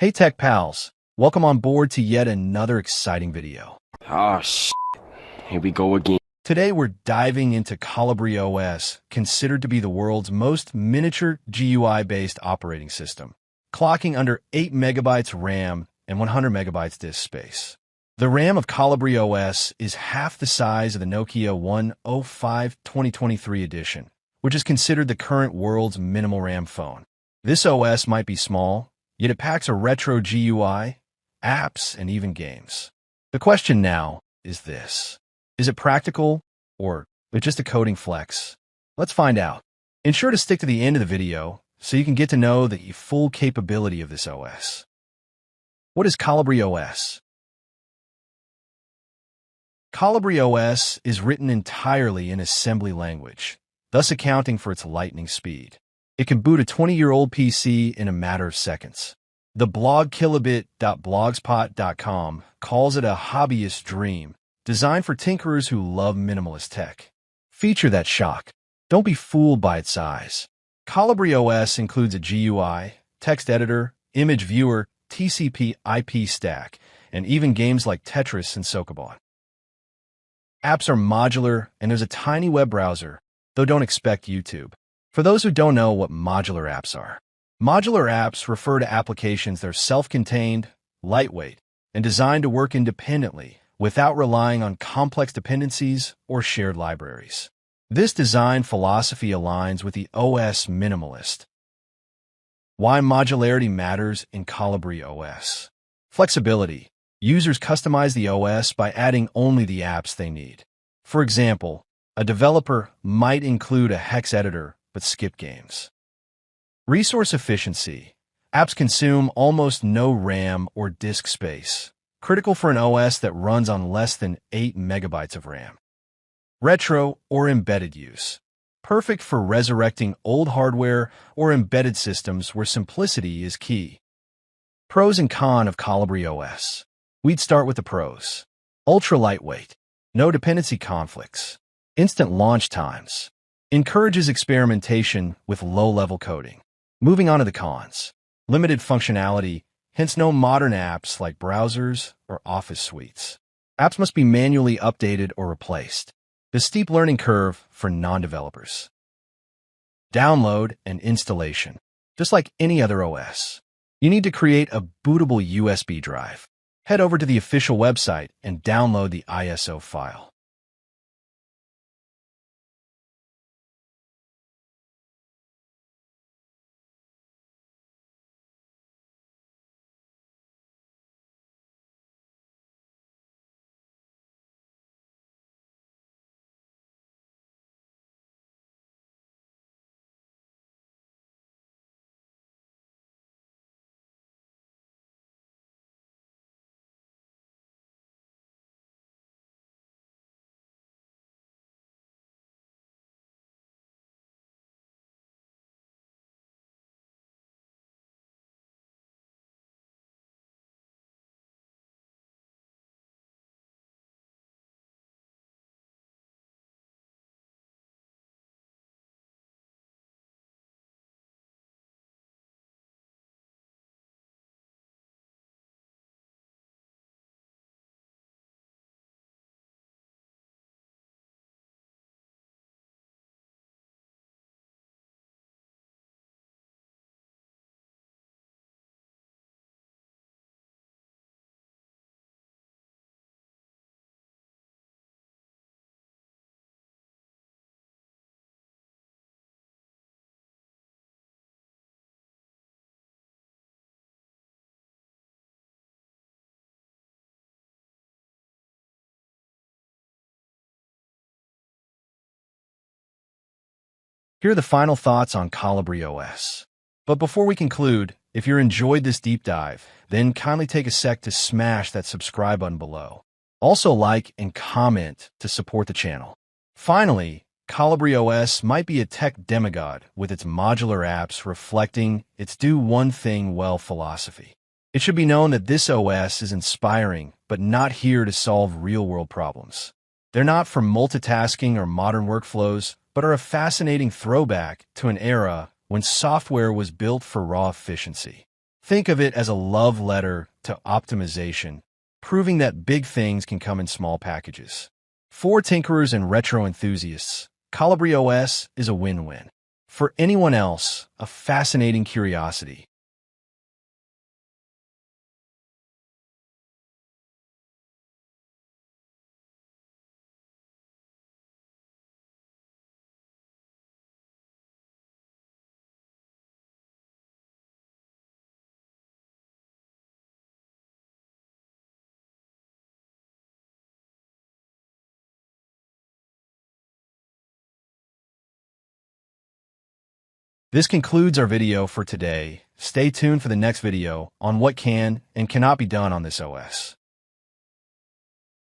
Hey Tech Pals, welcome on board to yet another exciting video. Oh, shit. Here we go again. Today we're diving into kolibrios, considered to be the world's most miniature GUI-based operating system, clocking under 8 megabytes RAM and 100 megabytes disk space. The RAM of kolibrios is half the size of the Nokia 105 2023 edition, which is considered the current world's minimal RAM phone. This OS might be small, yet it packs a retro GUI, apps, and even games. The question now is this. Is it practical, or just a coding flex? Let's find out. Ensure to stick to the end of the video so you can get to know the full capability of this OS. What is kolibrios? Kolibrios is written entirely in assembly language, thus accounting for its lightning speed. It can boot a 20-year-old PC in a matter of seconds. The blog kilobit.blogspot.com calls it a hobbyist dream, designed for tinkerers who love minimalist tech. Feature that shock. Don't be fooled by its size. kolibrios includes a GUI, text editor, image viewer, TCP/IP stack, and even games like Tetris and Sokobot. Apps are modular, and there's a tiny web browser, though don't expect YouTube. For those who don't know what modular apps are, modular apps refer to applications that are self-contained, lightweight, and designed to work independently without relying on complex dependencies or shared libraries. This design philosophy aligns with the OS minimalist. Why modularity matters in kolibrios. Flexibility. Users customize the OS by adding only the apps they need. For example, a developer might include a hex editor but skip games. Resource efficiency. Apps consume almost no RAM or disk space, critical for an OS that runs on less than 8 megabytes of RAM. Retro or embedded use. Perfect for resurrecting old hardware or embedded systems where simplicity is key. Pros and cons of kolibrios. We'd start with the pros. Ultra lightweight. No dependency conflicts. Instant launch times. Encourages experimentation with low-level coding. Moving on to the cons. Limited functionality, hence no modern apps like browsers or office suites. Apps must be manually updated or replaced. The steep learning curve for non-developers. Download and installation. Just like any other OS, you need to create a bootable USB drive. Head over to the official website and download the ISO file. Here are the final thoughts on kolibrios. But before we conclude, if you enjoyed this deep dive, then kindly take a sec to smash that subscribe button below. Also like and comment to support the channel. Finally, kolibrios might be a tech demigod with its modular apps reflecting its do one thing well philosophy. It should be known that this OS is inspiring, but not here to solve real-world problems. They're not for multitasking or modern workflows, but are a fascinating throwback to an era when software was built for raw efficiency. Think of it as a love letter to optimization, proving that big things can come in small packages. For tinkerers and retro enthusiasts, kolibrios is a win-win. For anyone else, a fascinating curiosity. This concludes our video for today. Stay tuned for the next video on what can and cannot be done on this OS.